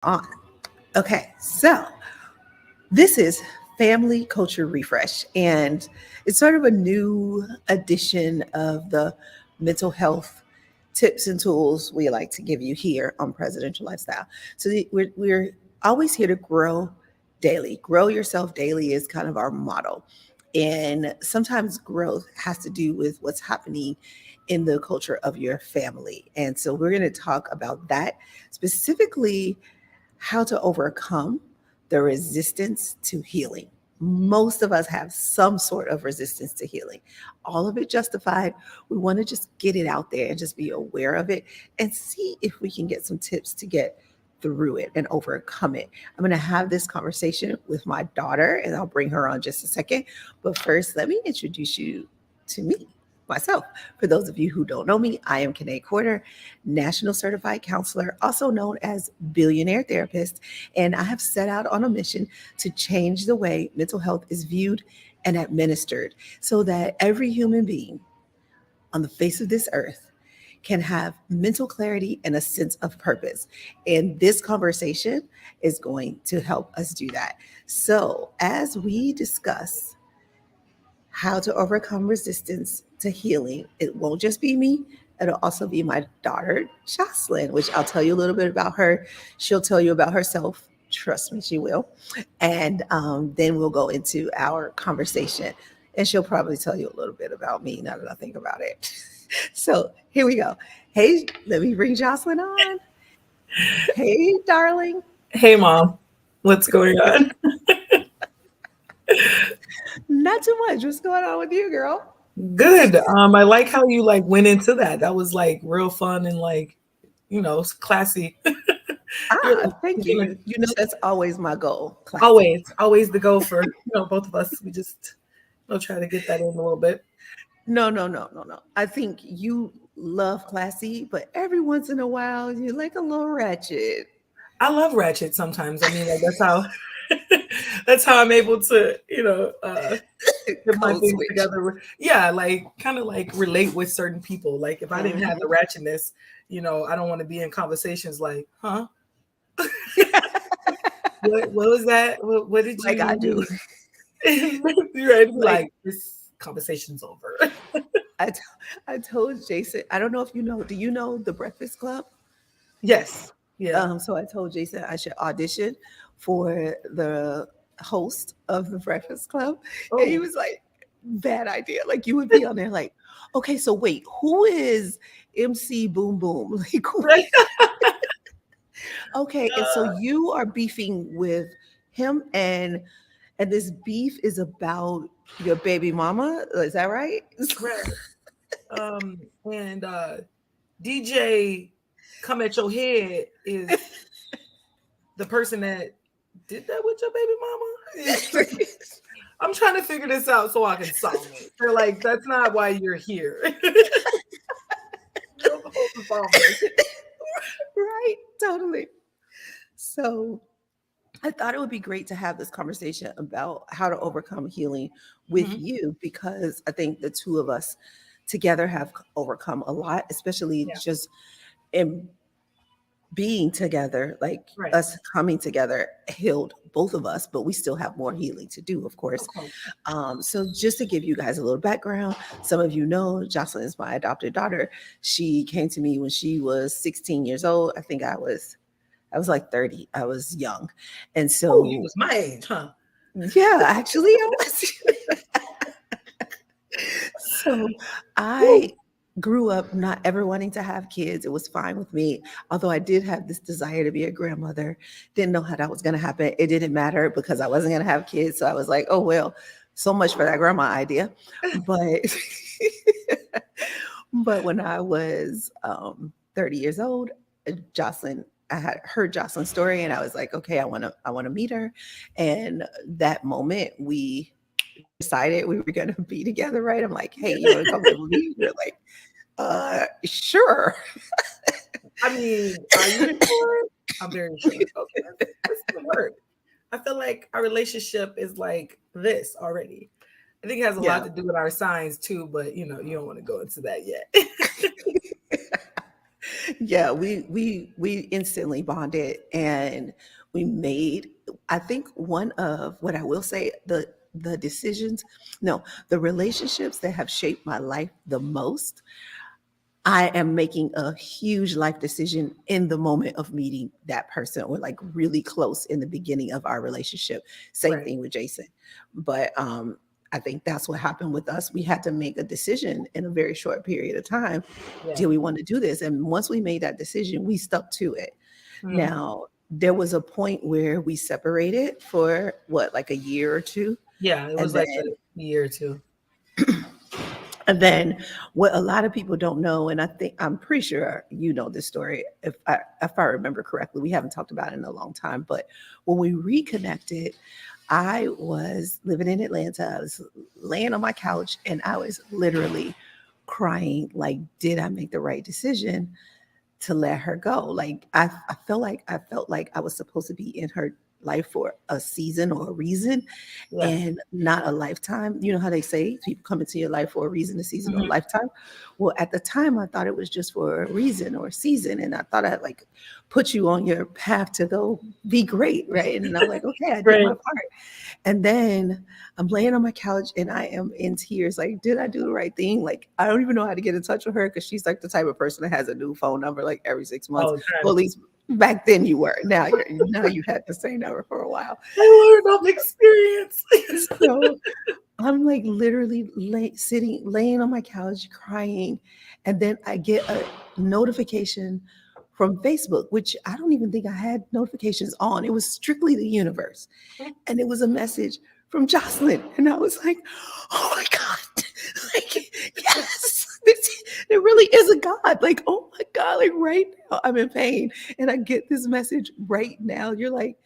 On. Okay, so this is Family Culture Refresh, and it's sort of a new edition of the mental health tips and tools we like to give you here on Presidential Lifestyle. So we're always here to grow daily. Grow yourself daily is kind of our motto. And sometimes growth has to do with what's happening in the culture of your family. And so we're going to talk about that specifically, how to overcome the resistance to healing. Most of us have some sort of resistance to healing, all of it justified. We want to just get it out there and just be aware of it and see if we can get some tips to get through it and overcome it. I'm going to have this conversation with my daughter and I'll bring her on just a second. But first, let me introduce you to me, myself. For those of you who don't know me, I am Kanae Corder, National Certified Counselor, also known as Billionaire Therapist, and I have set out on a mission to change the way mental health is viewed and administered so that every human being on the face of this earth can have mental clarity and a sense of purpose. And this conversation is going to help us do that. So, as we discuss how to overcome resistance to healing, it won't just be me. It'll also be my daughter, Jocelyn, which I'll tell you a little bit about her. She'll tell you about herself. Trust me, she will. And then we'll go into our conversation. And she'll probably tell you a little bit about me now that I think about it. So here we go. Hey, let me bring Jocelyn on. Hey, darling. Hey, mom, what's going on? Not too much. What's going on with you, girl? Good. I like how you like went into that. That was like real fun and like, classy. You're Thank you. You know, that's always my goal. Classy. always the go for both of us. We just try to get that in a little bit. No, no, no, no, no. I think you love classy, but every once in a while you like a little ratchet. I love ratchet sometimes. I mean, like that's how that's how I'm able to get my Code things switch. together. Yeah, like kind of like relate with certain people. Like if I didn't have the Mhm. ratchetness, I don't want to be in conversations like, huh? What was that? What did Like I you do. mean? You're ready to be Like like, this conversation's over. I, t- I told Jason, I don't know if you know, do you know the Breakfast Club? Yes. Yeah. So I told Jason I should audition for the host of the Breakfast Club. And he Oh. was like, bad idea. Like you would be on there like, okay, so wait, who is MC Boom Boom? Like, Right. okay, and so you are beefing with him, and this beef is about your baby mama. Is that right? Right. And DJ Come at Your Head is the person that did that with your baby mama. I'm trying to figure this out so I can solve it. They're like, that's not why you're here. You're supposed to solve this. Right, totally. So I thought it would be great to have this conversation about how to overcome healing with Mhm. you because I think the two of us together have overcome a lot, especially Yeah. just in being together, like Right. us coming together healed both of us, but we still have more healing to do, of course. Of course. So just to give you guys a little background, some of you know Jocelyn is my adopted daughter. She came to me when she was 16 years old. I think I was like 30. I was young. And Oh, you so was my age, huh? yeah, actually I was. So Woo. I grew up not ever wanting to have kids. It was fine with me. Although I did have this desire to be a grandmother. Didn't know how that was going to happen. It didn't matter because I wasn't going to have kids. So I was like, oh, well, so much for that grandma idea. But but when I was 30 years old, Jocelyn, I had heard Jocelyn's story and I was like, okay, I want to meet her. And that moment we decided we were going to be together, right? I'm like, hey, you want to come live with me? You're like, sure. I mean, are you sure? I'm very sure. Okay, that's the word. I feel like our relationship is like this already. I think it has a lot Yeah. to do with our signs too, but you don't want to go into that yet. Yeah, we instantly bonded, and we made, I think, one of what I will say, the decisions, no, the relationships that have shaped my life the most. I am making a huge life decision in the moment of meeting that person, or like really close in the beginning of our relationship. Same Right. thing with Jason. But I think that's what happened with us. We had to make a decision in a very short period of time. Yeah. Do we want to do this? And once we made that decision, we stuck to it. Mhm. Now, there was a point where we separated for what, like a year or two. Yeah, it was And like a then year or two. And then what a lot of people don't know, and I think I'm pretty sure you know this story, if I remember correctly, we haven't talked about it in a long time. But when we reconnected, I was living in Atlanta. I was laying on my couch and I was literally crying, like, did I make the right decision to let her go? Like I felt like I was supposed to be in her life for a season or a reason, Yeah. and not a lifetime. You know how they say people come into your life for a reason, a season, or a Mhm. lifetime? Well, at the time, I thought it was just for a reason or a season. And I thought I'd like put you on your path to go be great. Right. And I'm like, okay, I did my Right. part. And then I'm laying on my couch and I am in tears. Like, did I do the right thing? Like, I don't even know how to get in touch with her because she's like the type of person that has a new phone number like every 6 months. All the Well, time. at least back then you were. Now you had the same number for a while. I learned off experience. So I'm like literally laying on my couch crying. And then I get a notification from Facebook, which I don't even think I had notifications on. It was strictly the universe. And it was a message from Jocelyn. And I was like, oh my God. Like, yes, there really is a God. Like, oh my God, like right now I'm in pain. And I get this message right now. You're like,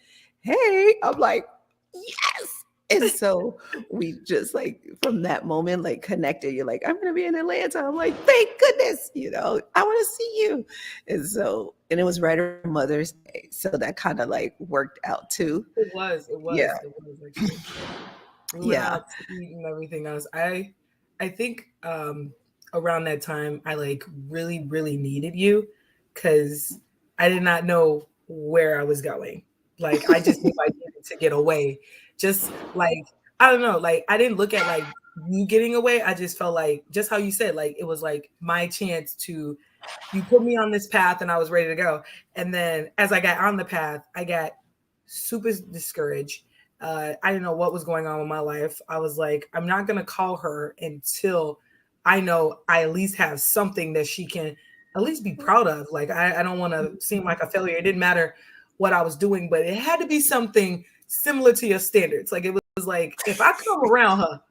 hey, I'm like, yes. And so we just like from that moment, like connected. You're like, I'm gonna be in Atlanta. I'm like, thank goodness, I want to see you. And it was right around Mother's Day. So that kind of like worked out too. It was. It Yeah. was. It was actually. We went Yeah. out to eat and everything else. I think around that time I like really really needed you cuz I did not know where I was going. Like I just knew I needed to get away. Just like I don't know, like I didn't look at like you getting away. I just felt like just how you said like it was like my chance to you put me on this path and I was ready to go. And then as I got on the path, I got super discouraged. I didn't know what was going on with my life. I was like, I'm not going to call her until I know I at least have something that she can at least be proud of. Like, I don't want to seem like a failure. It didn't matter what I was doing, but it had to be something similar to your standards. Like, it was like, if I come around her,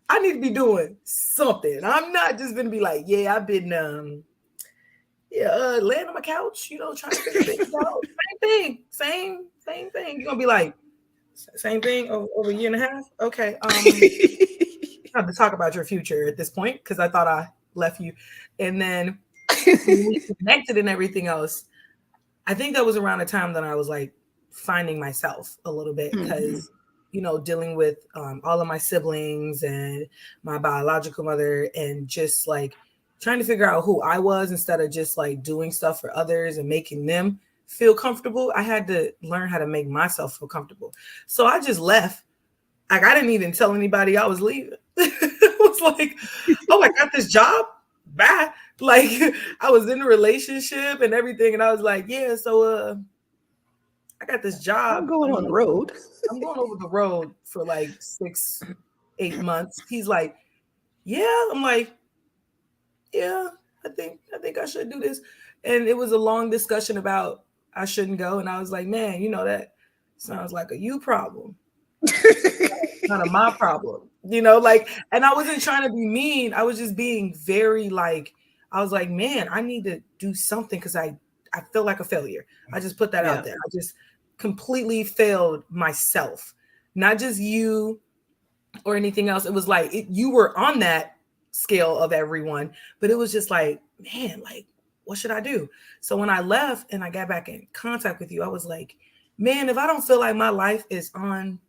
I need to be doing something. I'm not just going to be like, yeah, I've been, yeah, laying on my couch, trying to figure things out. Same thing, same thing. You're gonna be like, same thing over a year and a half. Okay, I have to talk about your future at this point because I thought I left you, and then when we connected and everything else, I think that was around the time that I was like finding myself a little bit Mhm. because dealing with all of my siblings and my biological mother and just like trying to figure out who I was instead of just like doing stuff for others and making them feel comfortable. I had to learn how to make myself feel comfortable. So I just left. Like I didn't even tell anybody I was leaving. It was like, oh, I got this job. Bye. Like I was in a relationship and everything, and I was like, yeah, so I got this I'm job. going on the road. I'm going over the road for like 6, 8 months. He's like, yeah. I'm like, yeah, I think I should do this. And it was a long discussion about I shouldn't go. And I was like, man, that sounds like a you problem, not a my problem. Like, and I wasn't trying to be mean. I was just being very like, I was like, man, I need to do something because I feel like a failure. I just put that out Yeah. there. I just completely failed myself, not just you or anything else. It was like you were on that scale of everyone, but it was just like, man, like, what should I do? So when I left and I got back in contact with you, I was like, man, if I don't feel like my life is on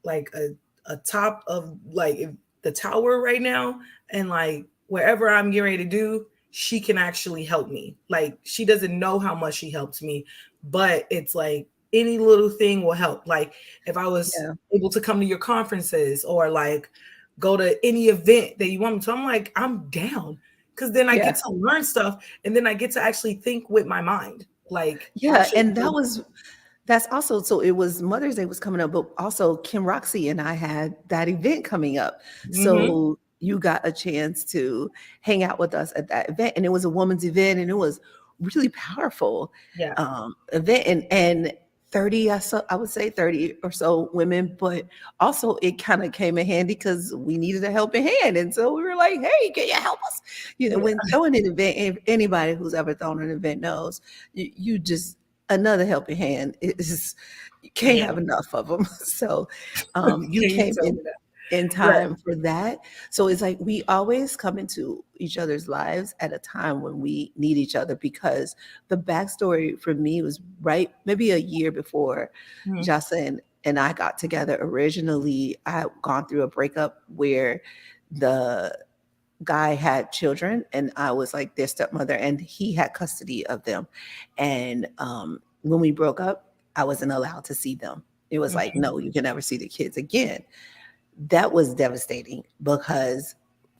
like a top of like the tower right now and like wherever I'm getting ready to do she can actually help me. Like she doesn't know how much she helps me, but it's like any little thing will help. Like if I was Yeah. able to come to your conferences or like go to any event that you want me to, I'm like, I'm down. Cause then I get Yeah. to learn stuff and then I get to actually think with my mind. Like Yeah. actually And that's also, so it was Mother's Day was coming up, but also Kim Roxy and I had that event coming up. mm-hmm. So you got a chance to hang out with us at that event. And it was a woman's event and it was really powerful Yeah. event. And 30, I would say 30 or so women, but also it kind of came in handy because we needed a helping hand. And so we were like, hey, can you help us? You know, Yeah. when throwing an event, anybody who's ever thrown an event knows you just, another helping hand is, you can't Yeah. have enough of them. So you Can you came tell me that? in Right. time for that. So it's like we always come into each other's lives at a time when we need each other, because the backstory for me was right maybe a year before Mhm. Jocelyn and I got together. Originally, I had gone through a breakup where the guy had children and I was like their stepmother, and he had custody of them. And when we broke up, I wasn't allowed to see them. It was like, Mhm. no, you can never see the kids again. That was devastating, because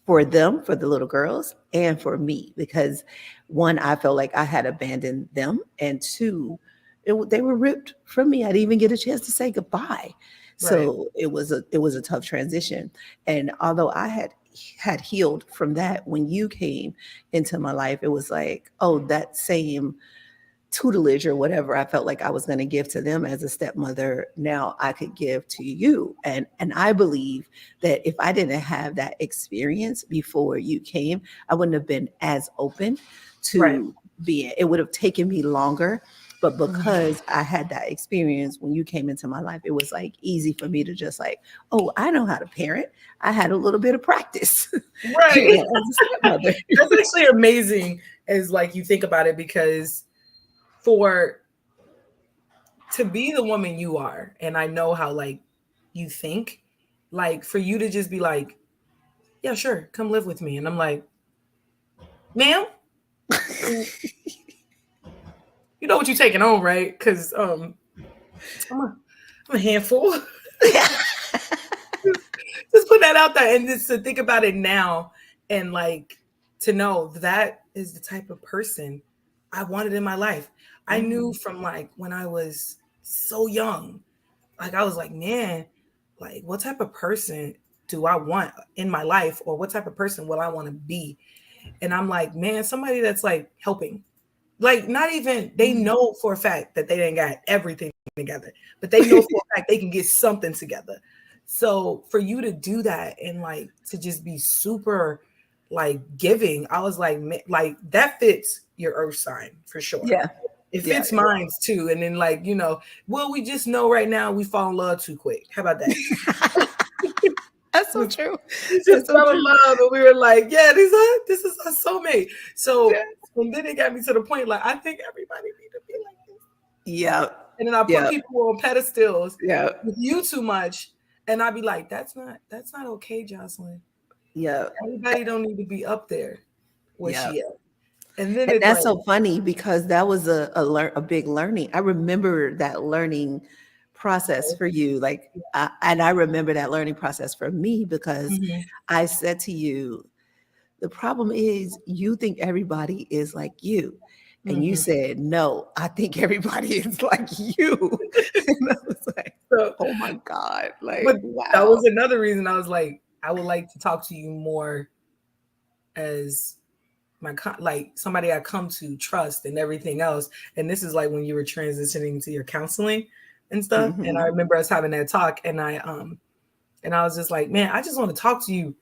for them, for the little girls, and for me, because one, I felt like I had abandoned them, and two, they were ripped from me. I didn't even get a chance to say goodbye. Right. So it was a tough transition. And although I had healed from that, when you came into my life, it was like, oh, that same tutelage or whatever I felt like I was going to give to them as a stepmother, now I could give to you. And I believe that if I didn't have that experience before you came, I wouldn't have been as open Right. to being, it would have taken me longer. But Mhm. because I had that experience when you came into my life, it was like easy for me to just like, oh, I know how to parent. I had a little bit of practice, Right. as a stepmother. That's actually amazing as like you think about it, because for to be the woman you are, and I know how like you think, like for you to just be like, yeah, sure, come live with me. And I'm like, ma'am, you know what you're taking on, right? Because I'm a, I'm a handful. Just put that out there and just to think about it now and like to know that is the type of person I wanted in my life. I knew Mhm. from like when I was so young, like I was like, man, like what type of person do I want in my life, or what type of person will I want to be? And I'm like, man, somebody that's like helping. Like not even they Mhm. know for a fact that they didn't got everything together, but they know for a fact they can get something together. So for you to do that and like to just be super like giving, I was like, like that fits your earth sign for sure. Yeah. It Yeah. fits mine's too. And then like, well, we just know right now we fall in love too quick. How about that? That's so We true. just That's so fell in true. love and we were like, yeah, this is our soulmate. Yeah. So and then it got me to the point like I think everybody need to be like this. Yeah. And then I put Yeah. people on pedestals Yeah. with you too much. And I'd be like, that's not okay, Jocelyn. Yeah. Everybody don't need to be up there where Yeah. she at. And then And it's that's like, so funny because that was a big learning. I remember that learning process for you. Like, and I remember that learning process for me because mhm, I said to you, the problem is you think everybody is like you. And you mhm. said, no, I think everybody is like you. And I was like, So, oh my God, but like, that was wow. another reason I was like, I would like to talk to you more as like somebody I come to trust and everything else. And this is like when you were transitioning to your counseling and stuff. And I Hmm. remember us having that talk, and I was just like, man, I just want to talk to you,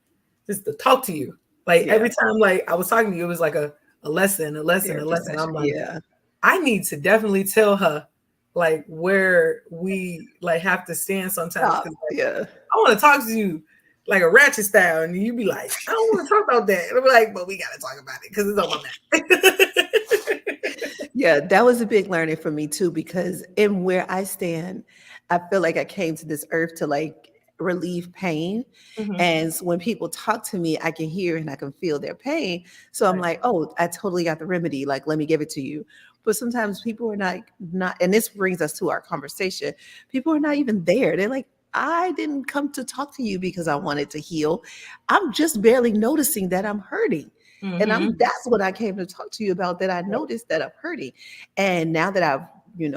just to talk to you. Like Yeah. every time like I was talking to you, it was like a lesson, a lesson, a Therapy lesson. session. I'm like, Yeah. I need to definitely tell her like where we like have to stand sometimes Stop. because Yeah. I want to talk to you like a ratchet style, and you be like, I don't want to talk about that. And I'm like, but we got to talk about it because it's on my mind. Yeah, that was a big learning for me too, because in where I stand, I feel like I came to this earth to like relieve pain. Mm-hmm. And so when people talk to me, I can hear and I can feel their pain. So I'm Right. like, oh, I totally got the remedy. Like, let me give it to you. But sometimes people are not, and this brings us to our conversation. People are not even there. They're like, I didn't come to talk to you because I wanted to heal. I'm just barely noticing that I'm hurting. And Mm-hmm. that's what I came to talk to you about, that I Right. noticed that I'm hurting. And now that I've,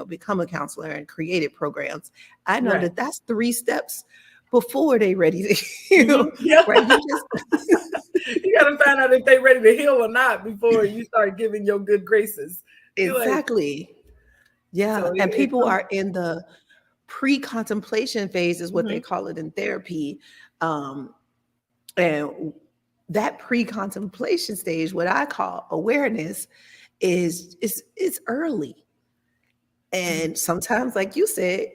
become a counselor and created programs, I know Right. that that's 3 steps before they ready to Mm-hmm. heal, Yeah. right? You just You got to find out if they ready to heal or not before you start giving your good graces. You're like, exactly. Yeah. so And it people comes. are in the pre-contemplation phase is what they Mm-hmm. call it in therapy. Um, and that pre-contemplation stage, what I call awareness, is early. And sometimes, like you said,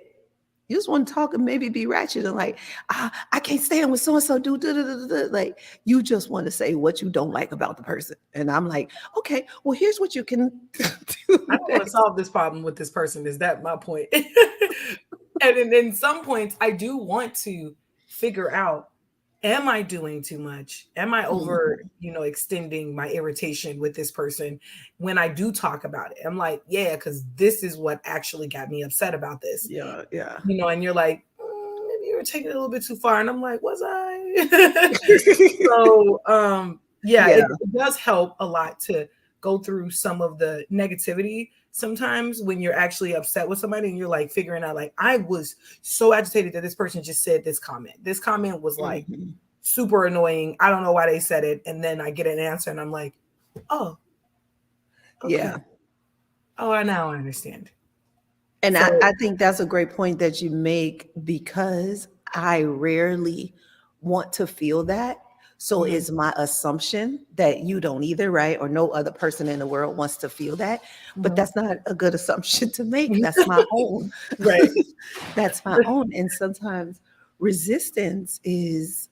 you just want to talk and maybe be ratchet and like, I can't stand when so and so do da, da, da, da, da. Like you just want to say what you don't like about the person. And I'm like, okay, well, here's what you can I do don't want to next. solve this problem with this person. Is that my point? And in some points, I do want to figure out: am I doing too much? Am I over, Mhm. extending my irritation with this person when I do talk about it? I'm like, yeah, because this is what actually got me upset about this. Yeah, yeah. And you're like, maybe you were taking it a little bit too far. And I'm like, was I? So yeah, Yeah, it does help a lot to go through some of the negativity sometimes when you're actually upset with somebody and you're like figuring out, like, I was so agitated that this person just said this comment. This comment was like mhm. super annoying. I don't know why they said it. And then I get an answer and I'm like, oh, okay. Yeah. Oh, now I understand. And So I think that's a great point that you make, because I rarely want to feel that. So mhm, it's my assumption that you don't either, right? Or no other person in the world wants to feel that. But mhm, that's not a good assumption to make. mhm. That's my own. Right. That's my own. And sometimes resistance is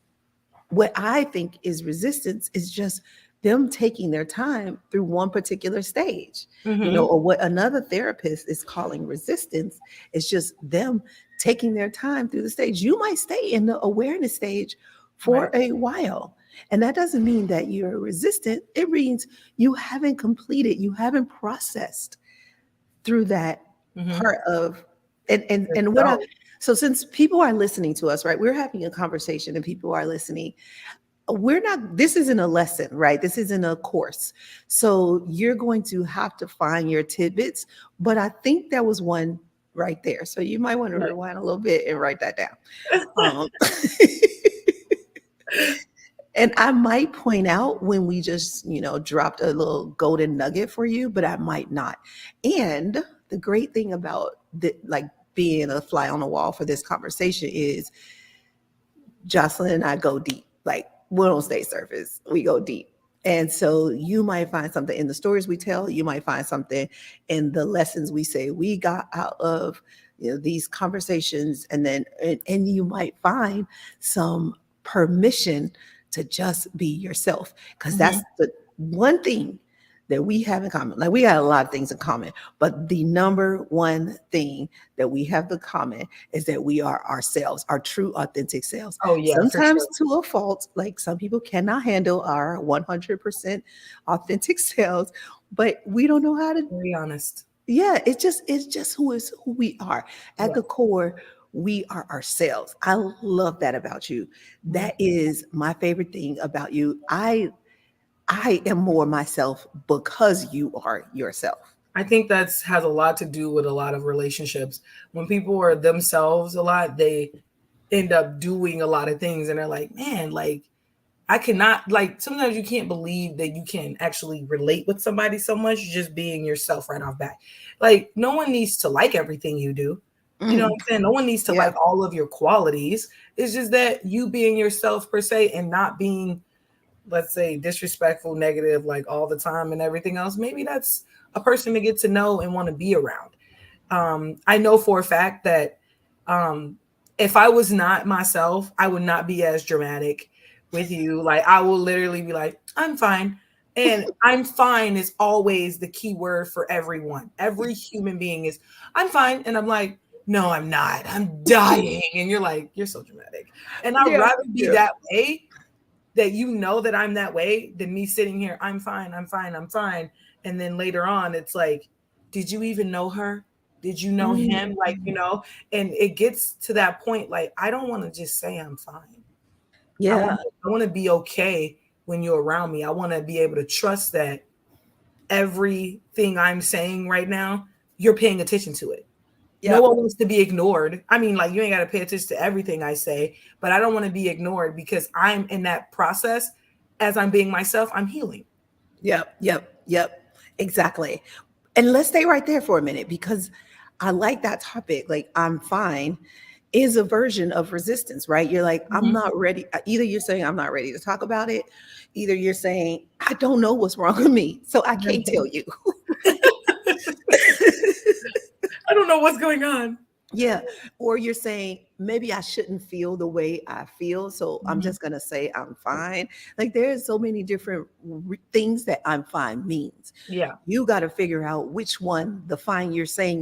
what I think is resistance is just them taking their time through one particular stage, Hmm. or what another therapist is calling resistance is just them taking their time through the stage. You might stay in the awareness stage for Right. a while. And that doesn't mean that you're resistant. It means you haven't completed, you haven't processed through that Hmm. part of and what I So, so since people are listening to us, right? We're having a conversation and people are listening. We're not, this isn't a lesson, right? This isn't a course. So you're going to have to find your tidbits. But I think there was one right there. So you might want to right. rewind a little bit and write that down. Um, and I might point out when we just, dropped a little golden nugget for you, but I might not. And the great thing about like being a fly on the wall for this conversation is Jocelyn and I go deep. Like we don't stay surface. We go deep. And so you might find something in the stories we tell, you might find something in the lessons we say we got out of these conversations, and then and you might find some permission to just be yourself. Because that's Hmm. the one thing that we have in common. Like we got a lot of things in common, but the number one thing that we have in common is that we are ourselves, our true, authentic selves. Oh yeah, for Sometimes sure. to a fault, like some people cannot handle our 100% authentic selves, but we don't know how to. Very honest. Yeah, it's just who we are. At Yeah. the core, we are ourselves. I love that about you. Mhm. That is my favorite thing about you. I am more myself because you are yourself. I think that's has a lot to do with a lot of relationships. When people are themselves a lot, they end up doing a lot of things and they're like, man, like I cannot, like, sometimes you can't believe that you can actually relate with somebody so much just being yourself right off back. Like no one needs to like everything you do. You know what Mm, I'm saying? No one needs to yeah. like all of your qualities. It's just that you being yourself per se and not being, let's say, disrespectful, negative, like all the time and everything else, maybe that's a person to get to know and want to be around. I know for a fact that um, if I was not myself, I would not be as dramatic with you. Like I will literally be like, I'm fine. And I'm fine is always the key word for everyone. Every human being is, I'm fine. And I'm like, no, I'm not. I'm dying. And you're like, you're so dramatic. And I'd Yeah, rather be yeah, that way, that you know that I'm that way, than me sitting here, I'm fine, I'm fine, I'm fine. And then later on, it's like, did you even know her? Did you know him? Like, mm, and it gets to that point, like, I don't want to just say I'm fine. I yeah, want I want to be okay when you're around me. I want to be able to trust that everything I'm saying right now, you're paying attention to it. No yep, one wants to be ignored. I mean, like, you ain't got to pay attention to everything I say, but I don't want to be ignored because I'm in that process. As I'm being myself, I'm healing. yep, yep, yep, exactly. And let's stay right there for a minute because I like that topic. Like, I'm fine is a version of resistance, right? You're like, I'm Mhm. not ready. Either you're saying, I'm not ready to talk about it. Either you're saying, I don't know what's wrong with me. So I can't tell you. I don't know what's going on. Yeah. Or you're saying, maybe I shouldn't feel the way I feel. So I'm Mhm. just going to say I'm fine. Like, there's so many different things that I'm fine means. Yeah, You got to figure out which one the fine you're saying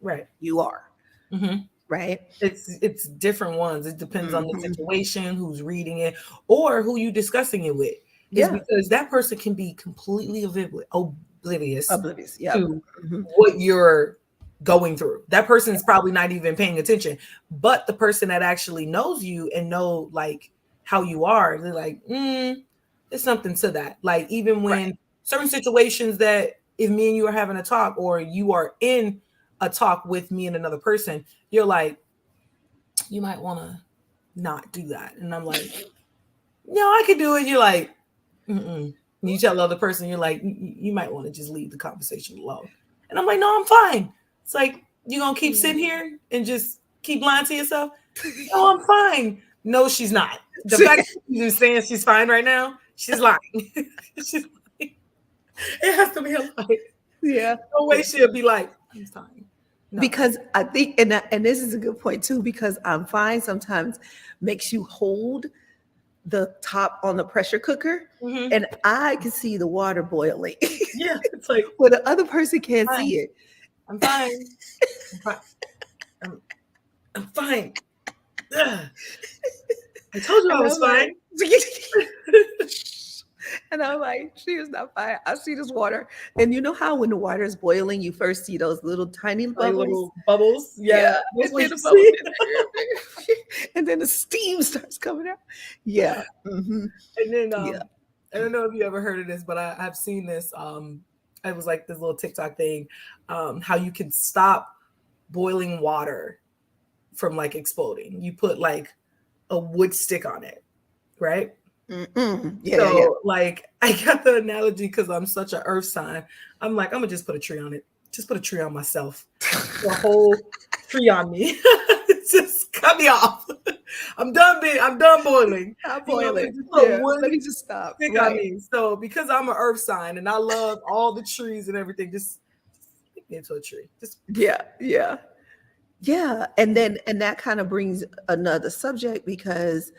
right. you are, Mhm. right? It's different ones. It depends on the Hmm. situation, who's reading it, or who you discussing it with. Is Yeah. because that person can be completely oblivious Oblivious. Yep. to Hmm. what you're going through. That person's probably not even paying attention. But the person that actually knows you and know, like, how you are, they're like, there's something to that. Like, even Right. when certain situations, that if me and you are having a talk, or you are in a talk with me and another person, you're like, you might want to not do that. And I'm like, no, I can do it. You're like, mm-mm. And you tell the other person, you're like, you might want to just leave the conversation alone. And I'm like, no, I'm fine. It's like, you gonna keep sitting here and just keep lying to yourself? No, I'm fine. No, she's not. The fact that she's just saying she's fine right now, she's lying. She's lying. It has to be a lie. Yeah. No way she'll be like, I'm fine. No. Because I think, and this is a good point too, because I'm fine sometimes makes you hold the top on the pressure cooker, Hmm. and I can see the water boiling, Yeah, it's like, where the other person can't fine. see it. I'm fine. I'm fine. I'm, I'm fine. Ugh. I told you I And was I'm like, fine. and I'm like, she is not fine. I see this water. And you know how when the water is boiling, you first see those little tiny Like bubbles? little bubbles. Yeah, Yeah. that's And what then you the bubbles see. get bigger and bigger. And then the steam starts coming out. Yeah. Hmm. And then Yeah. I don't know if you ever heard of this, but I've seen this. It was like this little TikTok thing, how you can stop boiling water from, like, exploding. You put, like, a wood stick on it, right? Mm-mm. Yeah, yeah, yeah. So, like, I got the analogy because I'm such an earth sign. I'm like, I'm gonna just put a tree on it. Just put a tree on myself. The whole tree on me. Just cut me off. I'm done boiling. Stop Just boiling. put Yeah. wood Let me just stop. stick on Right. me. So, because I'm an earth sign and I love all the trees and everything, just make me into a tree. Just Yeah. Yeah. Yeah. And that kind of brings another subject because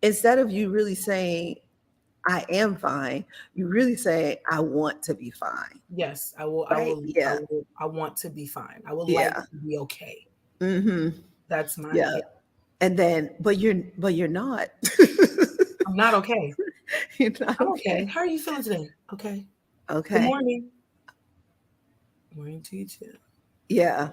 instead of you really saying, I am fine, you really say, I want to be fine. yes, I will. I Right. will. I Yeah. will. I want to be fine. I would like Yeah. to be okay. Hmm. That's my, Yeah. yeah. And then, but you're not. I'm not okay. You're not I'm okay. okay. How are you feeling today? Okay. Good Okay. morning. Morning to you too. Yeah.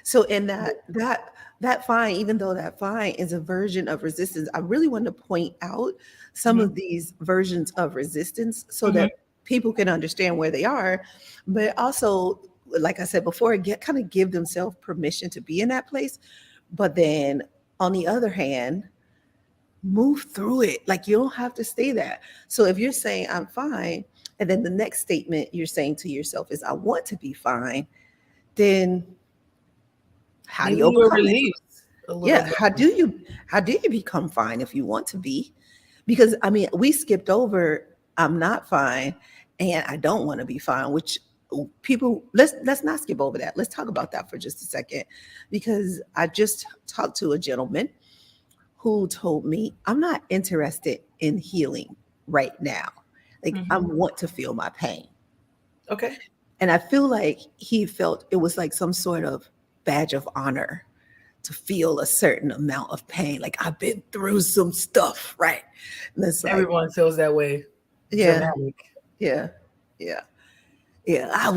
So in that fine, even though that fine is a version of resistance, I really want to point out some Mhm, of these versions of resistance so mhm, that people can understand where they are, but also, like I said before, get kind of give themselves permission to be in that place. But then on the other hand, move through it. Like, you don't have to stay there. So if you're saying I'm fine, and then the next statement you're saying to yourself is I want to be fine, then how do maybe you you'll overcome it? release a little Yeah, more. how do you become fine if you want to be? Because I mean, we skipped over I'm not fine and I don't want to be fine, which people let's not skip over that. Let's talk about that for just a second because I just talked to a gentleman who told me I'm not interested in healing right now. Like, I Mhm. want to feel my pain. Okay. And I feel like he felt it was like some sort of badge of honor to feel a certain amount of pain. Like I've been through some stuff, right? And it's like, Everyone feels that way. yeah, Dramatic. yeah, yeah, yeah. I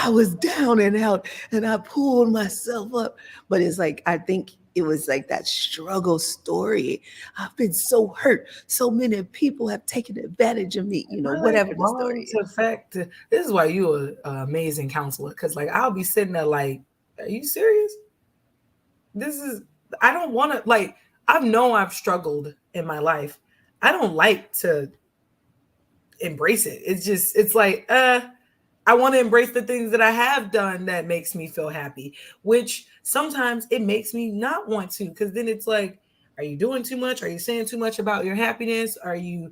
was down and out and I pulled myself up. But it's like I think it was like that struggle story. I've been so hurt. So many people have taken advantage of me, I like whatever the story mom is. to fact. This is why you're an amazing counselor. Because like I'll be sitting there like, are you serious? This is I don't want to like. I've known I've struggled in my life. I don't like to embrace it. It's like I want to embrace the things that I have done that makes me feel happy, which sometimes it makes me not want to because then it's like, are you doing too much? Are you saying too much about your happiness? Are you,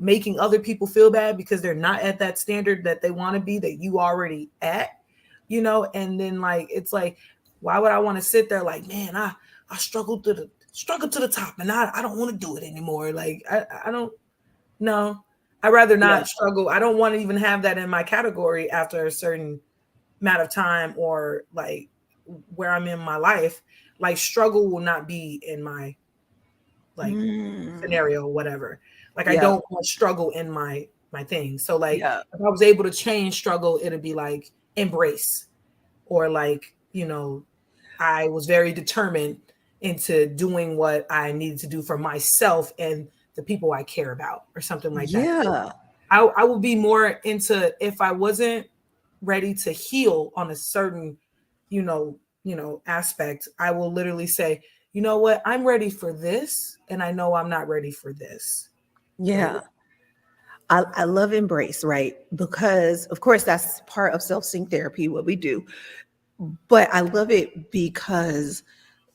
making other people feel bad because they're not at that standard that they want to be that you already at, and then like it's like, why would I want to sit there like, man, I struggled to the top and I don't want to do it anymore. Like I don't no, I'd rather Yeah. not struggle. I don't want to even have that in my category after a certain amount of time or like where I'm in my life. Like struggle will not be in my like Mm, scenario or whatever. Like I yeah. don't want struggle in my thing. So like Yeah. if I was able to change struggle, it'd be like embrace or like, I was very determined into doing what I needed to do for myself and the people I care about or something like that. Yeah. I would be more into if I wasn't ready to heal on a certain, aspect, I will literally say, you know what, I'm ready for this, and I know I'm not ready for this. Like, Yeah. I love embrace, right? Because of course that's part of self-sync therapy, what we do. But I love it because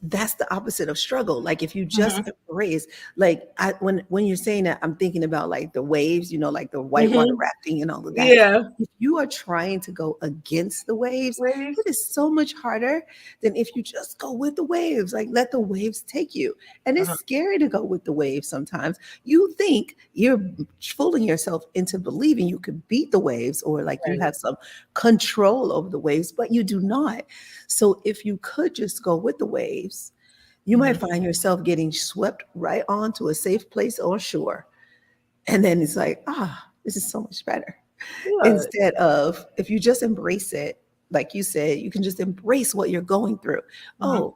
that's the opposite of struggle. Like if you just mhm, embrace, like when you're saying that, I'm thinking about like the waves, like the whitewater mhm, rafting and all of that. yeah, If you are trying to go against the waves, waves, it is so much harder than if you just go with the waves. Like let the waves take you. And it's uh-huh, scary to go with the waves sometimes. You think you're fooling yourself into believing you could beat the waves or like you right, have some control over the waves, but you do not. So if you could just go with the waves, you might mhm, find yourself getting swept right onto a safe place or shore. And then it's like, this is so much better. yeah, Instead of if you just embrace it, like you said, you can just embrace what you're going through. uh-huh, Oh,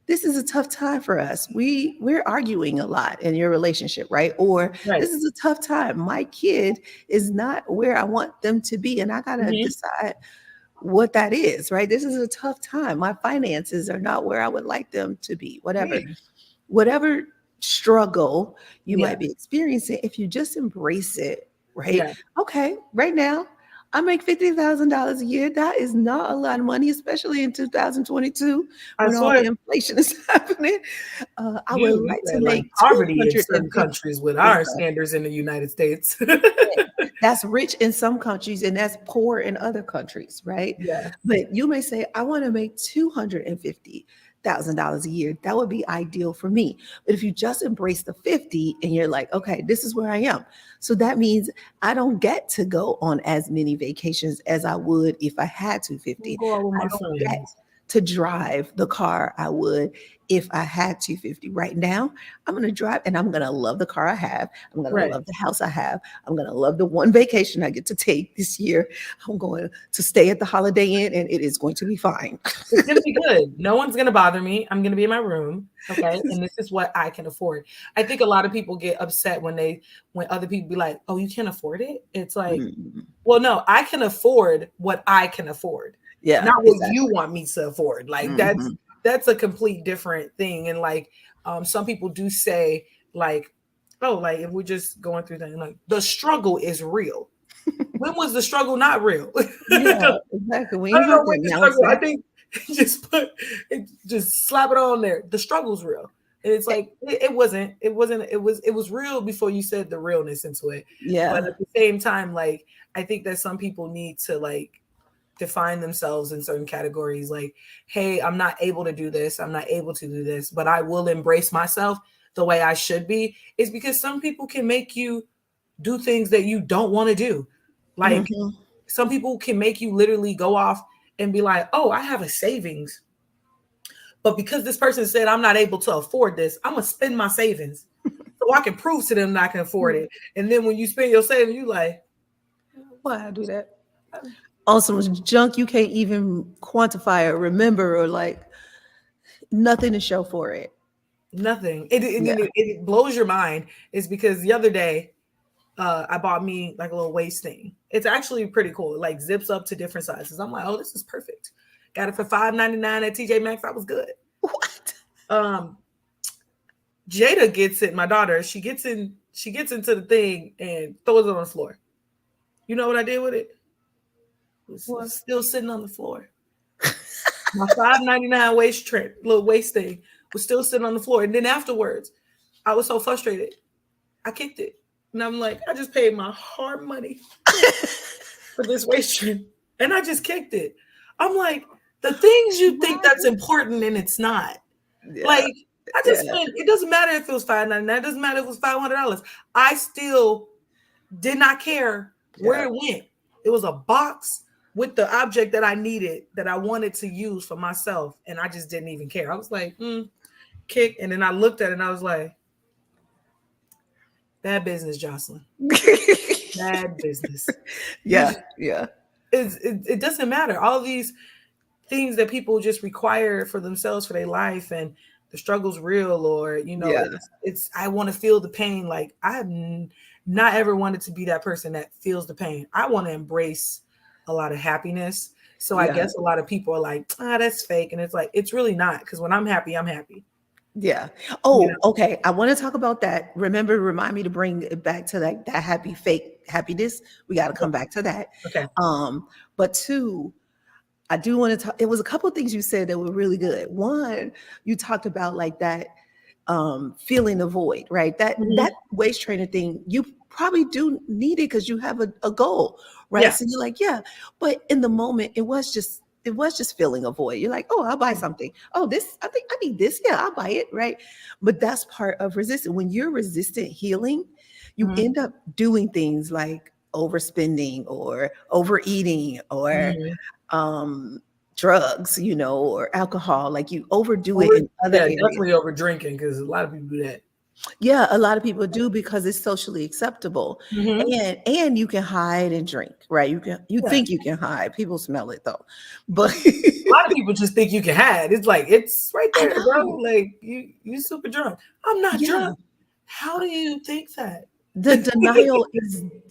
this is a tough time for us. We're arguing a lot in your relationship, right? Or right, this is a tough time. My kid is not where I want them to be, and I gotta mhm, decide what that is, right? This is a tough time. My finances are not where I would like them to be, whatever. yeah, Whatever struggle you yeah, might be experiencing, if you just embrace it, right? yeah. Okay, right now, I make $50,000 a year. That is not a lot of money, especially in 2022 I when all swear. the inflation is happening. I would You like to said like make poverty in 250. certain countries with our Exactly. standards in the United States. That's rich in some countries and that's poor in other countries, right? Yeah. But you may say, I want to make $250,000 a year. That would be ideal for me. But if you just embrace the 50 and you're like, okay, this is where I am. So that means I don't get to go on as many vacations as I would if I had I'll 250. go out with I my don't get friends. to drive the car I would if I had 250. Right now, I'm going to drive and I'm going to love the car I have. I'm going to Right. love the house I have. I'm going to love the one vacation I get to take this year. I'm going to stay at the Holiday Inn and it is going to be fine. It's gonna be good. No one's gonna bother me. I'm gonna be in my room. Okay. And this is what I can afford. I think a lot of people get upset when other people be like, oh, you can't afford it. It's like, Mm, well, no, I can afford what I can afford, yeah, not what you exactly. want me to afford. Like Mhm. that's a complete different thing. And like some people do say, like, oh, like if we're just going through that, like the struggle is real. When was the struggle not real? Yeah, exactly. We I ain't don't know have to when the announce struggle. I that. think just put it, just slap it on there. The struggle's real, and it's Eh, like it wasn't. It wasn't. It was real before you said the realness into it. But Yeah. at the same time, like I think that some people need to like define themselves in certain categories. Like, hey, I'm not able to do this. I'm not able to do this, but I will embrace myself the way I should be. Is because some people can make you do things that you don't want to do. Like Mhm. some people can make you literally go off and be like, "Oh, I have a savings." But because this person said I'm not able to afford this, I'm gonna spend my savings so I can prove to them that I can afford it. And then when you spend your savings, you like, Why I do that? On some junk you can't even quantify or remember or like nothing to show for it. nothing. And Yeah. it blows your mind. Is because the other day, I bought me like a little waist thing. It's actually pretty cool. It like zips up to different sizes. I'm like, oh, this is perfect. Got it for $5.99 at TJ Maxx. That was good. What? Um, Jada gets it. My daughter, she gets into the thing and throws it on the floor. You know what I did with it? What? It's still sitting on the floor. My $5.99 little waist thing was still sitting on the floor. And then afterwards, I was so frustrated. I kicked it. And I'm like, I just paid my hard money for this waist trim. And I just kicked it. I'm like, the things you think that's important and it's not. Yeah. Like, I just Yeah. spent, it doesn't matter if it was $5.99, it doesn't matter if it was $500. I still did not care where Yeah. it went. It was a box with the object that I needed, that I wanted to use for myself. And I just didn't even care. I was like, kick. And then I looked at it and I was like, bad business, Jocelyn. Bad business. You Yeah. just, Yeah. it doesn't matter. All these things that people just require for themselves for their life, and the struggle's real, or Yeah. it's I want to feel the pain. Like I have not ever wanted to be that person that feels the pain. I want to embrace a lot of happiness. So I Yeah. guess a lot of people are like, that's fake, and it's like it's really not, because when I'm happy, I'm happy. Yeah. You know? Oh, okay. I want to talk about that. Remember, remind me to bring it back to like that happy fake happiness. We got to come back to that. Okay. But two, I do want to talk. It was a couple of things you said that were really good. One, you talked about like that feeling the void, right? That Mhm. waist trainer thing, you probably do need it because you have a goal, right? Yeah. So you're like, yeah. But in the moment, it was just filling a void. You're like, oh, I'll buy something. Oh, this, I think I need this. Yeah, I'll buy it, right? But that's part of resistance. When you're resistant healing, you Mhm. end up doing things like overspending or overeating or Mhm. um drugs, or alcohol. Like you overdo it Over, in other yeah, areas. definitely over drinking, because a lot of people do that. Yeah, a lot of people do because it's socially acceptable. Hmm. And you can hide and drink, right? You Yeah. think you can hide. People smell it though. But A lot of people just think you can hide. It's like it's right I there, bro. know. Like you super drunk. I'm not Yeah. drunk. How do you think that? The denial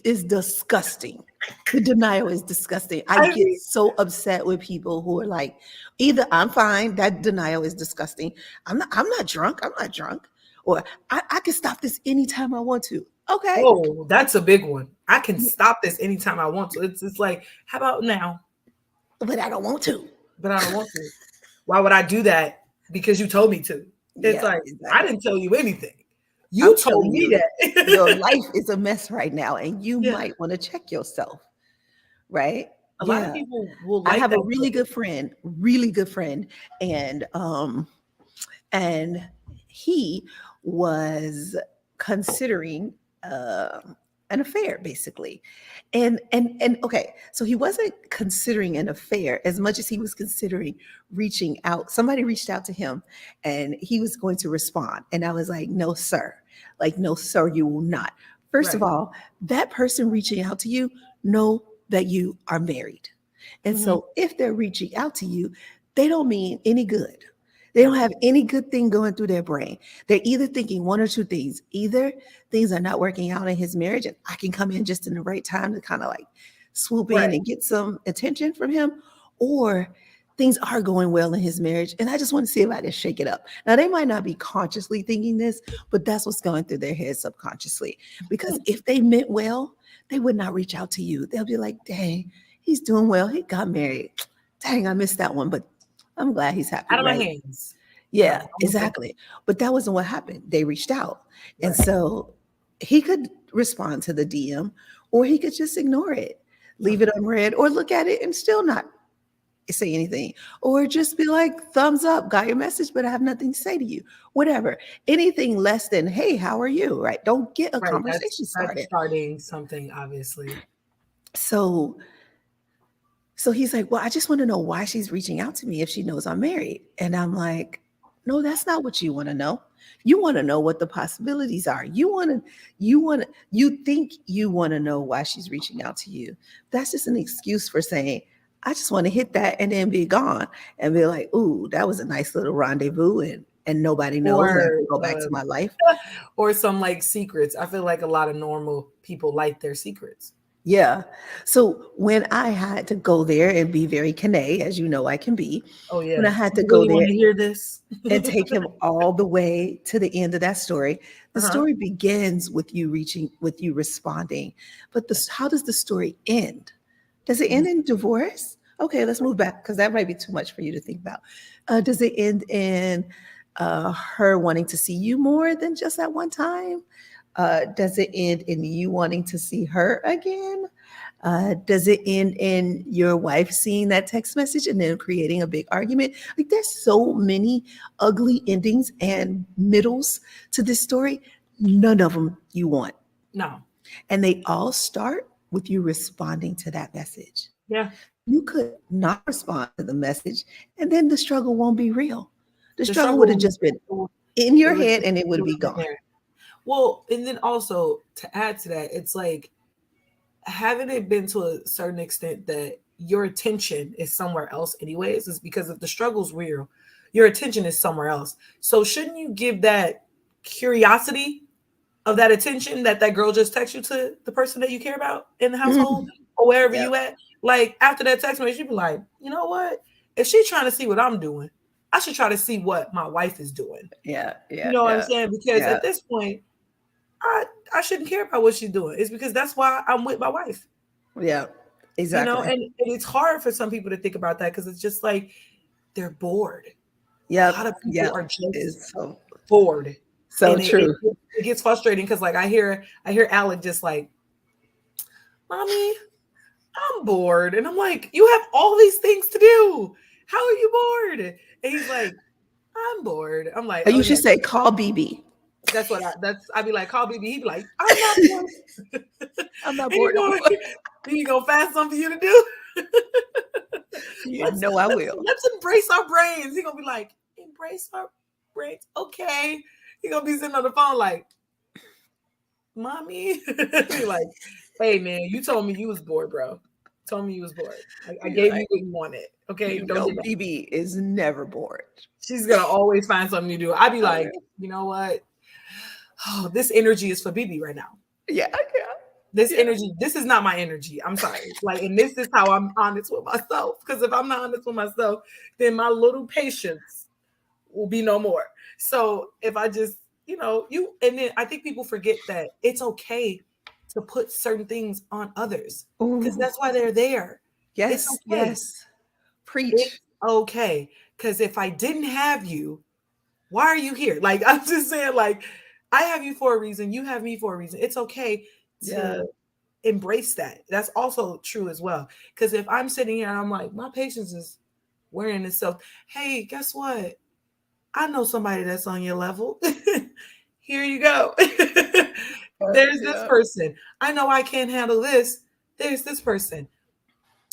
is disgusting. The denial is disgusting. I I get mean, so upset with people who are like, either I'm fine, that denial is disgusting. I'm not drunk. I'm not drunk. Or I can stop this anytime I want to. Okay. oh, that's a big one. I can stop this anytime I want to. It's like, how about now? But I don't want to. But I don't want to. Why would I do that? Because you told me to. It's Yeah, like I exactly. didn't tell you anything. You I'm told telling me you, your that. life is a mess right now, and you Yeah. might want to check yourself, right? A lot of Yeah. people will I like have a that though. really good friend, and he was considering uh, an affair basically, and okay, so he wasn't considering an affair as much as he was considering reaching out. Somebody reached out to him and he was going to respond, and I was like, no sir, like no sir, you will not. First of Right. all, that person reaching out to you know that you are married, and Hmm. so if they're reaching out to you, they don't mean any good. They don't Right. have any good thing going through their brain. They're either thinking one or two things. Either things are not working out in his marriage, and I can come in just in the right time to kind of like swoop in Right. and get some attention from him, or things are going well in his marriage, and I just want to see if I can shake it up. Now, they might not be consciously thinking this, but that's what's going through their head subconsciously. Because if they meant well, they would not reach out to you. They'll be like, dang, he's doing well. He got married. Dang, I missed that one, but I'm glad he's happy, Out of my right? hands. Yeah, No, I'm gonna take exactly. But that wasn't what happened. They reached out. And right. so he could respond to the DM, or he could just ignore it, leave Okay. it unread, or look at it and still not say anything, or just be like, thumbs up, got your message, but I have nothing to say to you. Whatever. Anything less than, hey, how are you? Right. Don't get a Right. That's conversation that's started. starting something, obviously. So so he's like, well, I just want to know why she's reaching out to me if she knows I'm married. And I'm like, No, that's not what you want to know. You want to know what the possibilities are. You think you want to know why she's reaching out to you. That's just an excuse for saying, I just want to hit that and then be gone and be like, ooh, that was a nice little rendezvous and nobody knows and I Or can go back to my life. or some like secrets. I feel like a lot of normal people like their secrets. Yeah. So when I had to go there and be very canae, as you know I can be, Oh when I yeah. had to You go really want there to hear this? and take him all the way to the end of that story. The Uh-huh. story begins with you responding, but how does the story end? Does it Mhm. end in divorce? Okay, let's move back because that might be too much for you to think about. Does it end in her wanting to see you more than just that one time? Does it end in you wanting to see her again? Does it end in your wife seeing that text message and then creating a big argument? Like, there's so many ugly endings and middles to this story. None of them you want. No. And they all start with you responding to that message. Yeah. You could not respond to the message, and then the struggle won't be real. The The struggle would have struggle just been it in your would head and it it would would be have been gone. there. Well, and then also to add to that, it's like having it been to a certain extent that your attention is somewhere else anyways, is because if the struggle's real, your attention is somewhere else. So shouldn't you give that curiosity of that attention that that girl just texted you to the person that you care about in the household Mhm. or wherever Yeah, you at? Like after that text message, you'd be like, you know what? If she's trying to see what I'm doing, I should try to see what my wife is doing. yeah, You yeah, know what I'm yeah, saying? Because yeah, at this point, I I shouldn't care about what she's doing. It's because that's why I'm with my wife. yeah. You know, Exactly. and it's hard for some people to think about that because it's just like they're bored. A lot Yep, of people yep. are just It's bored, so and true. it gets frustrating because like I hear Alec just like, "Mommy, I'm bored," and I'm like, "You have all these things to do. How are you bored?" And he's like, "I'm bored." I'm like, Or "Oh you yeah, should say, call BB. that's what I'd be like, call BB." He'd be like, "I'm not bored." and I'm not you bored no going more. you gonna find something for you to do? You let's know I let's will. let's embrace our brains. He gonna be like, embrace our brains. Okay. He gonna be sitting on the phone like, mommy. He like, hey man, you told me you was bored, bro. Told me you was bored. I You're gave like, you what you wanted. Okay, you don't know do that. BB is never bored. She's gonna always find something to do. I'd be Oh, like, you know what? Oh, this energy is for BB right now. yeah, yeah, This yeah. energy, this is not my energy. I'm sorry. Like, and this is how I'm honest with myself. Because if I'm not honest with myself, then my little patience will be no more. So if I just, and then I think people forget that it's okay to put certain things on others because Ooh, that's why they're there. It's yes, okay. yes. Preach. It's okay. Because if I didn't have you, why are you here? Like, I'm just saying, like, I have you for a reason. You have me for a reason. It's okay Yeah. to embrace that. That's also true as well. Because if I'm sitting here and I'm like, my patience is wearing itself, hey, guess what? I know somebody that's on your level. Here you go. There's this Yeah. person. I know I can't handle this. There's this person.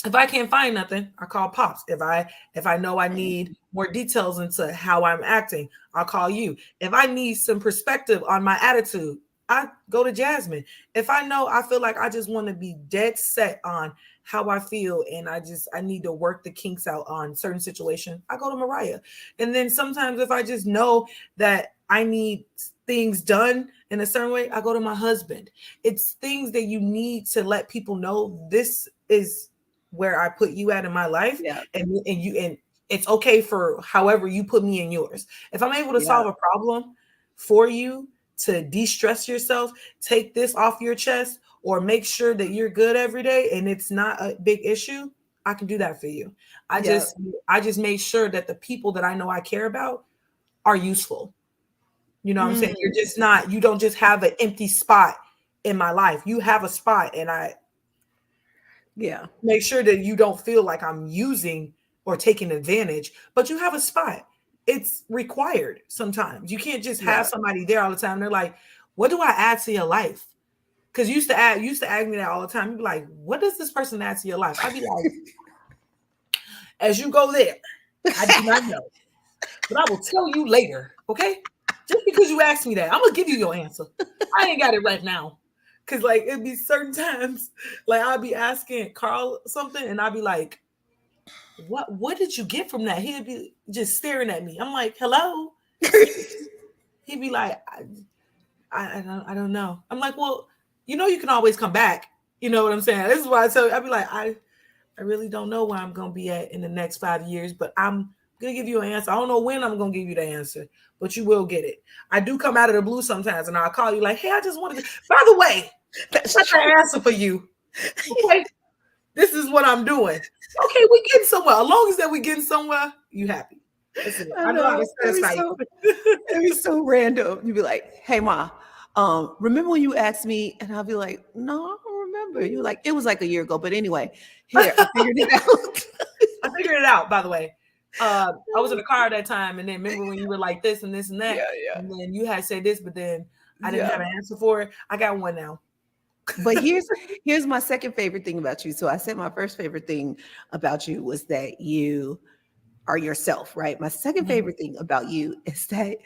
If I can't find nothing, I call Pops. If I know I need more details into how I'm acting, I'll call you. If I need some perspective on my attitude, I go to Jasmine. If I know I feel like I just want to be dead set on how I feel and I need to work the kinks out on certain situation, I go to Mariah. And then sometimes if I just know that I need things done in a certain way, I go to my husband. It's things that you need to let people know this is where I put you at in my life, Yeah. and it's okay for however you put me in yours. If I'm able to Yeah. solve a problem for you to de-stress yourself, take this off your chest, or make sure that you're good every day and it's not a big issue, I can do that for you. I Yeah. just I just made sure that the people that I know I care about are useful. You know what I'm saying? Mm, You don't just have an empty spot in my life. You have a spot and I yeah. make sure that you don't feel like I'm using or taking advantage, but you have a spot. It's required sometimes. You can't just have Yeah. somebody there all the time. They're like, what do I add to your life? Because you used to ask me that all the time. You'd be like, what does this person add to your life? I'd be like, as you go there, I do not know. but I will tell you later. Okay? Just because you asked me that, I'm gonna give you your answer. I ain't got it right now. Cause like it'd be certain times, like I'll be asking Carl something, and I'll be like, what did you get from that? He'd be just staring at me. I'm like, hello. He'd be like, I don't know. I'm like, well, you can always come back. You know what I'm saying? This is why I tell you, I'd be like, I really don't know where I'm gonna be at in the next 5 years, but I'm gonna give you an answer. I don't know when I'm gonna give you the answer, but you will get it. I do come out of the blue sometimes, and I'll call you like, hey, I just wanted to. By the way, That's that's the true. answer for you. Okay, this is what I'm doing. Okay, we getting somewhere. As long as that we getting somewhere, you happy. That's it. I I know how to know. satisfy you. It'd be so random. You'd be like, hey Ma, remember when you asked me? And I'll be like, no, I don't remember. You're like, it was like a year ago. But anyway, here, I figured it out. I figured it out, by the way. I was in the car at that time, and then remember when you were like this and this and that, Yeah, yeah. and then you had said this, but then I didn't Yeah. have an answer for it. I got one now. But here's my second favorite thing about you. So I said my first favorite thing about you was that you are yourself, right? My second Mhm. favorite thing about you is that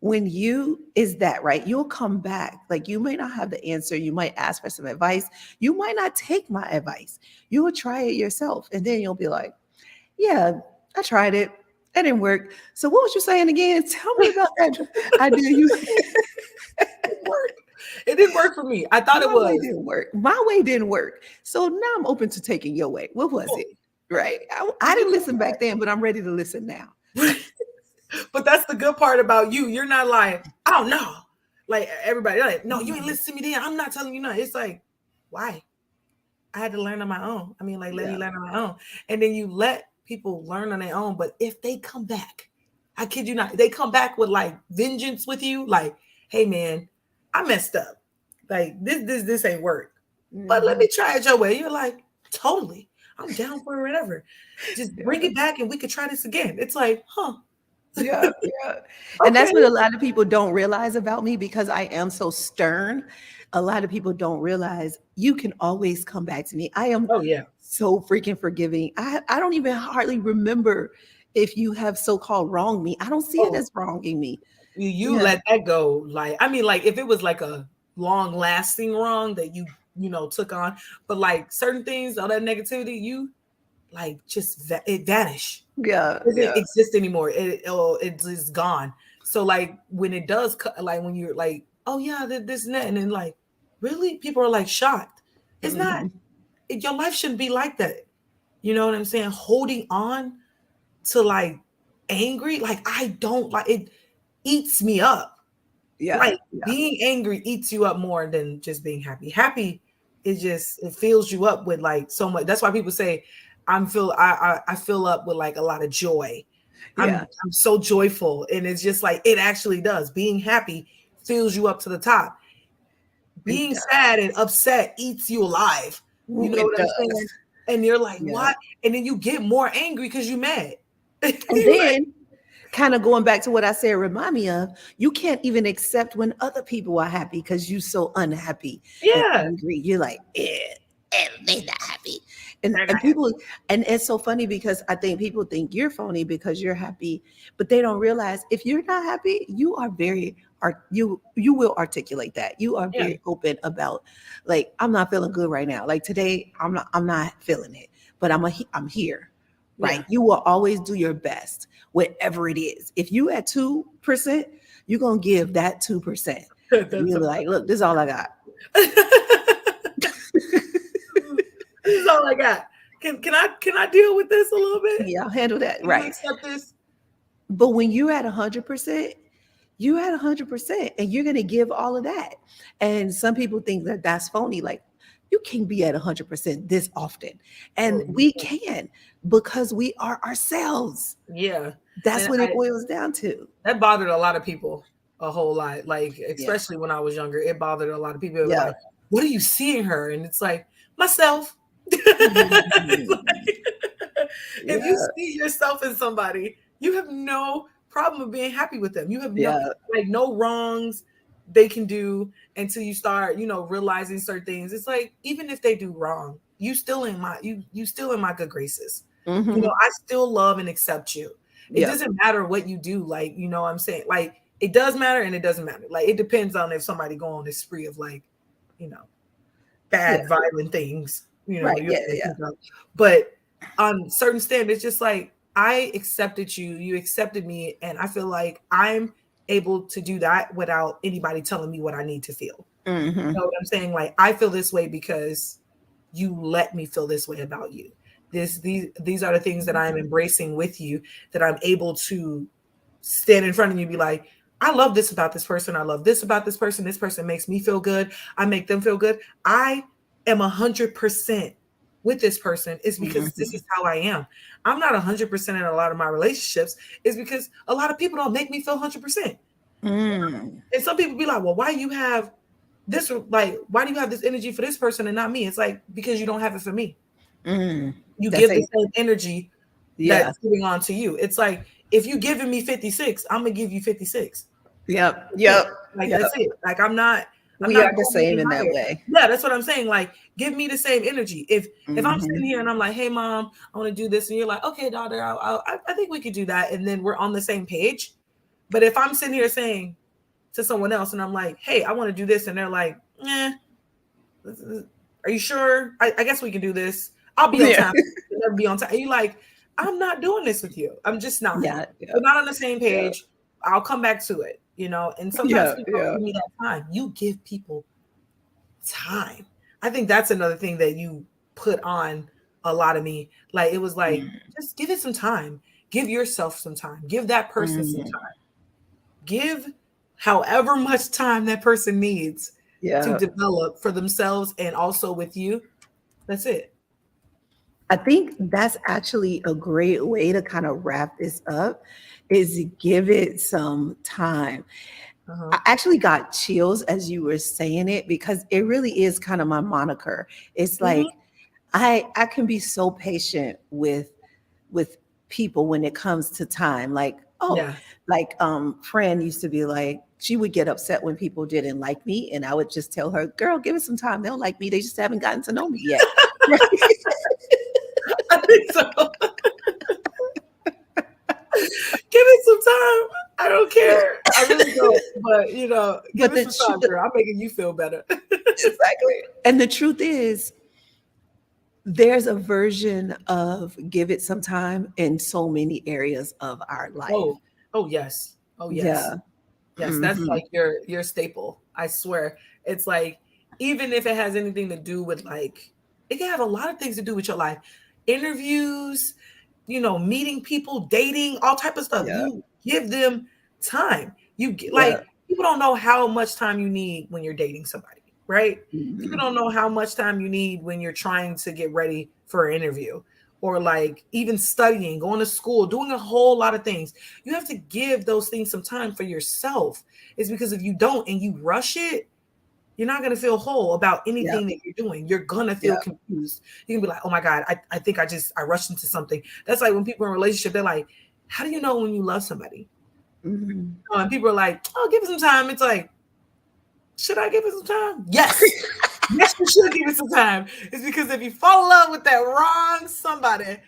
when you is that right, you'll come back. Like you may not have the answer, you might ask for some advice, you might not take my advice, you will try it yourself, and then you'll be like, yeah, I tried it, that didn't work. So what was you saying again? Tell me about that idea you It worked. It didn't work for me. I thought it my way was. didn't work. My way didn't work. So now I'm open to taking your way. What was it? Oh, Right. I you didn't can listen back then, but I'm ready to listen now. come back. But that's the good part about you. You're not like, oh no. Like everybody, like, no, you ain't Mhm. listen to me then. I'm not telling you nothing. It's like, why? I had to learn on my own. I mean, like, let me Yeah. learn on my own. And then you let people learn on their own. But if they come back, I kid you not, they come back with like vengeance with you, like, hey man, I messed up. Like this ain't work. But let Mhm. me try it your way. You're like, totally. I'm down for whatever. Just bring Yeah. it back and we could try this again. It's like, huh, Yeah, yeah. And okay. that's what a lot of people don't realize about me because I am so stern. A lot of people don't realize you can always come back to me. I am Oh yeah. so freaking forgiving. I don't even hardly remember if you have so-called wronged me. I don't see it Oh, as wronging me. you Yeah. let that go. Like, I mean, like if it was like a long lasting wrong that you took on, but like certain things, all that negativity, you like just it vanish. Yeah, It doesn't yeah. exist anymore. It's just gone. So like when it does, like when you're like, oh yeah, this and that, and then like, really, people are like shocked. It's not. Mhm. Your life shouldn't be like that. You know what I'm saying? Holding on to like angry, like I don't like it. Eats me up. Yeah, Like yeah. being angry eats you up more than just being happy. Happy is just it fills you up with like so much. That's why people say I fill up with like a lot of joy. Yeah, I'm so joyful, and it's just like it actually does. Being happy fills you up to the top. it Being sad and does. upset eats you alive. You know It what I'm does. saying? And you're like, Yeah. what? And then you get more angry because you're mad. And You're like, then kind of going back to what I said, remind me of, you can't even accept when other people are happy because you're so unhappy and yeah, angry. You're like, they're not happy. they're And not people, happy. and it's so funny because I think people think you're phony because you're happy, but they don't realize if you're not happy, you are very you will articulate that. You are Yeah, very open about like, I'm not feeling good right now. Like today, I'm not feeling it, but I'm here. Right. yeah. You will always do your best, whatever it is. If you at 2%, you're gonna give that 2%. That's You're a like, look, this is all I got. this is all I got. Can I deal with this a little bit? Yeah, I'll handle that. Can you Right. accept this? But when you're at 100%, you're at 100%, and you're gonna give all of that. And some people think that that's phony. Like, you can be at 100% this often, and Oh, we can because we are ourselves. yeah. That's And what it boils down to. that bothered a lot of people a whole lot. Like, Yeah. especially when I was younger, it bothered a lot of people. They were Yeah. like, what are you seeing her? And it's like, myself. It's Mhm. like, if you Yeah. see yourself in somebody, you have no problem with being happy with them. You have no Yeah. like no wrongs they can do until you start, realizing certain things. It's like even if they do wrong, you still in my good graces. Hmm. I still love and accept you. It Yep. doesn't matter what you do. Like, you know what I'm saying? Like, it does matter and it doesn't matter. Like, it depends on if somebody go on this spree of like, you know, Yeah. bad, violent things, you know, Right. you Yeah. have to Yeah. think of. But on certain standards, just like I accepted you, you accepted me, and I feel like I'm able to do that without anybody telling me what I need to feel. You Mm-hmm. know what I'm saying? Like I feel this way because you let me feel this way about you. These are the things that I'm embracing with you, that I'm able to stand in front of you and be like, I love this about this person. I love this about this person. This person makes me feel good. I make them feel good. I am 100% with this person is because this Mm-hmm. is how I am. I'm not 100% in a lot of my relationships is because a lot of people don't make me feel 100%. Mm. And some people be like, well, why you have this, like, why do you have this energy for this person and not me? It's like, because you don't have it for me. Mm. You That's give the a same energy yeah. that's giving on to you. It's like, if you giving me 56, I'm gonna give you 56. Yep. That's it. Yep. Like Yep. that's it. Like I'm We not are the going same any in that higher. way. Yeah, that's what I'm saying. Like, give me the same energy. If I'm Mm-hmm. sitting here and I'm like, hey mom, I want to do this, and you're like, okay, daughter, I think we could do that, and then we're on the same page. But if I'm sitting here saying to someone else and I'm like, hey, I want to do this, and they're like, are you sure? I guess we can do this. I'll be on Yeah. time. You'll never be on time. And you like, I'm not doing this with you. I'm just not. Yeah. We're Yep. not on the same Yep. page. I'll come back to it, you know. And sometimes Yeah. people don't Yeah. give me that time. You give people time. I think that's another thing that you put on a lot of me. Like it was like, just give it some time. Give yourself some time. Give that person some Mm. time. Give however much time that person needs to Yeah. develop for themselves and also with you. That's it. I think that's actually a great way to kind of wrap this up is give it some time. Uh-huh. I actually got chills as you were saying it because it really is kind of my moniker. It's Mhm. like I can be so patient with people when it comes to time. Like, oh, Yeah. like Fran used to be like, she would get upset when people didn't like me. And I would just tell her, girl, give it some time. They'll like me. They just haven't gotten to know me yet. I think so. Give it some time. I don't care. I really don't. But you know, give But it the, some time, girl. I'm making you feel better. exactly. And the truth is, there's a version of give it some time in so many areas of our life. Oh, oh yes. Oh yes. Yeah. Yes, that's Hmm. like your staple. I swear. It's like even if it has anything to do with like it can have a lot of things to do with your life. Interviews, you know, meeting people, dating, all type of stuff. Yeah. You give them time. Yeah. Like people don't know how much time you need when you're dating somebody, right? People Hmm. don't know how much time you need when you're trying to get ready for an interview or like even studying, going to school, doing a whole lot of things. You have to give those things some time for yourself. It's because if you don't and you rush it, you're not going to feel whole about Yeah. anything that you're doing. You're going to feel Yeah. confused. You can be like, oh my God, I think I rushed into something. That's like when people are in a relationship, they're like, how do you know when you love somebody? Hmm. And people are like, oh, give it some time. It's like, should I give it some time? Yes. Yes, you should give it some time. It's because if you fall in love with that wrong somebody,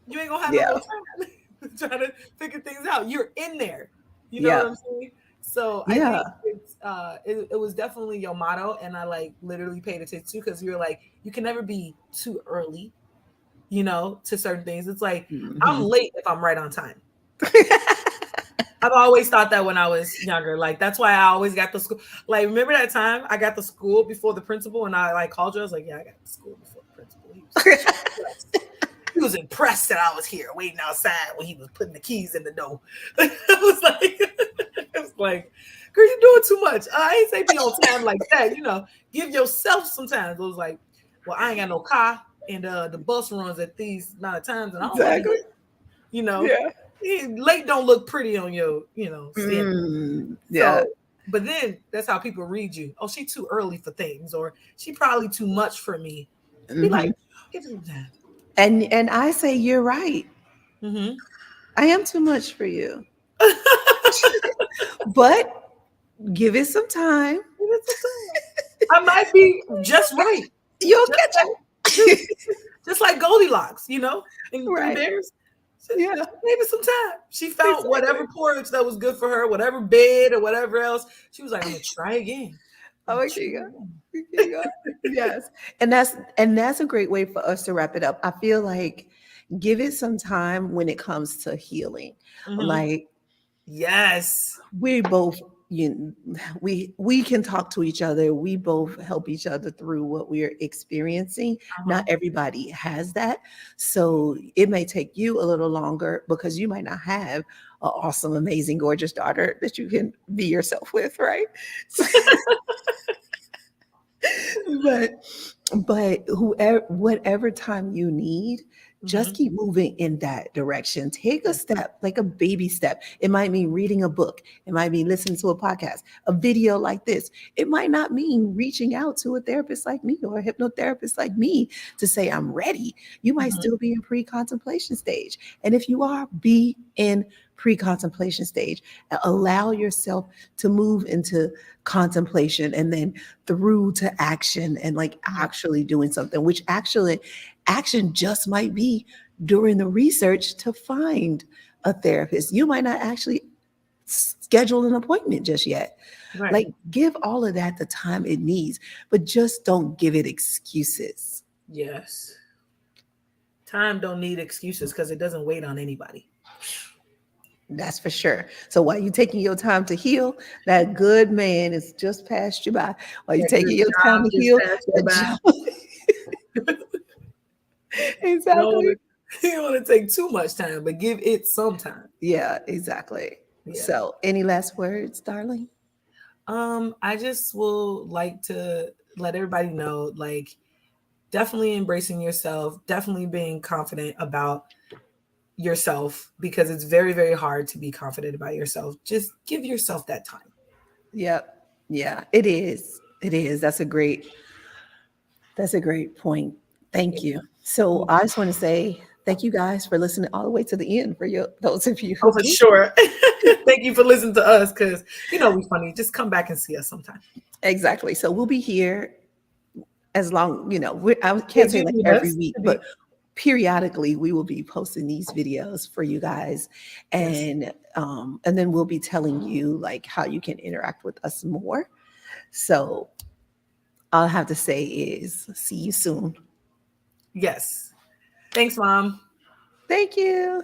you ain't gonna have no Yeah. more time trying to figure things out. You're in there. You know what Yeah. I'm saying? So I Yeah. think it was definitely your motto, and I like literally paid attention to because you're like you can never be too early, you know, to certain things. It's like I'm Hmm. late if I'm right on time. I've always thought that when I was younger. Like that's why I always got the school. Like remember that time I got the school before the principal, and I like called you. I was like, yeah, I got the school before the principal. He was impressed that I was here waiting outside when he was putting the keys in the door. It was like, girl, you're doing too much. I ain't say be on time like that. You know, give yourself some time. It was like, well, I ain't got no car, and the bus runs at these amount of times, and I don't want to be Exactly. late. You know, Yeah. late don't look pretty on your, you know, standard. Yeah. So, but then that's how people read you. Oh, she too early for things, or she probably too much for me. Be like, Hmm. give it some time. And I say you're right. Mm-hmm. I am too much for you. But give it some time. Give it some time. I might be just right. You'll Just catch like just, it. just like Goldilocks, you know, in Three Right. Bears. Yeah, She gave it some time. She found exactly. whatever porridge that was good for her, whatever bed or whatever else. She was like, I'm gonna try again. I'm Oh, gonna okay, try yeah. again. Okay, yeah. Yes. And that's a great way for us to wrap it up. I feel like give it some time when it comes to healing. Mhm. Like Yes. we both we can talk to each other, we both help each other through what we're experiencing. Not Uh-huh. everybody has that, so it may take you a little longer because you might not have an awesome, amazing, gorgeous daughter that you can be yourself with, right? but whoever, whatever time you need, just Mhm. keep moving in that direction. Take a Yes. step, like a baby step. It might mean reading a book, it might mean listening to a podcast, a video like this. It might not mean reaching out to a therapist like me or a hypnotherapist like me to say I'm ready. You might Mhm. still be in pre-contemplation stage, and if you are, be in pre-contemplation stage. Allow yourself to move into contemplation and then through to action, and like Mhm. actually doing something, which actually action just might be during the research to find a therapist. You might not actually schedule an appointment just yet. Right. Like give all of that the time it needs, but just don't give it excuses. Yes. Time don't need excuses because it doesn't wait on anybody. That's for sure. So while you're taking your time to heal, that good man is just passed you by. While you're That taking good your time job to just heal, passed you that by. job. You don't want Exactly. to you don't want to take too much time, but give it some time. Yeah, exactly. Yeah. So, any last words, darling? I just will like to let everybody know, like, definitely embracing yourself, definitely being confident about yourself because it's very, very hard to be confident about yourself. Just give yourself that time. Yep. Yeah, it is. It is. That's a great point. Thank you. So, Yeah. I just want to say thank you guys for listening all the way to the end. For you, those of you Oh, who for do. sure. Thank you for listening to us because we're funny. Just come back and see us sometime. Exactly. So we'll be here as long, I can't If say you like need every us week, to but be, periodically we will be posting these videos for you guys, yes, and then we'll be telling you like how you can interact with us more. So all I have to say is see you soon. yes. Thanks, Mom. Thank you.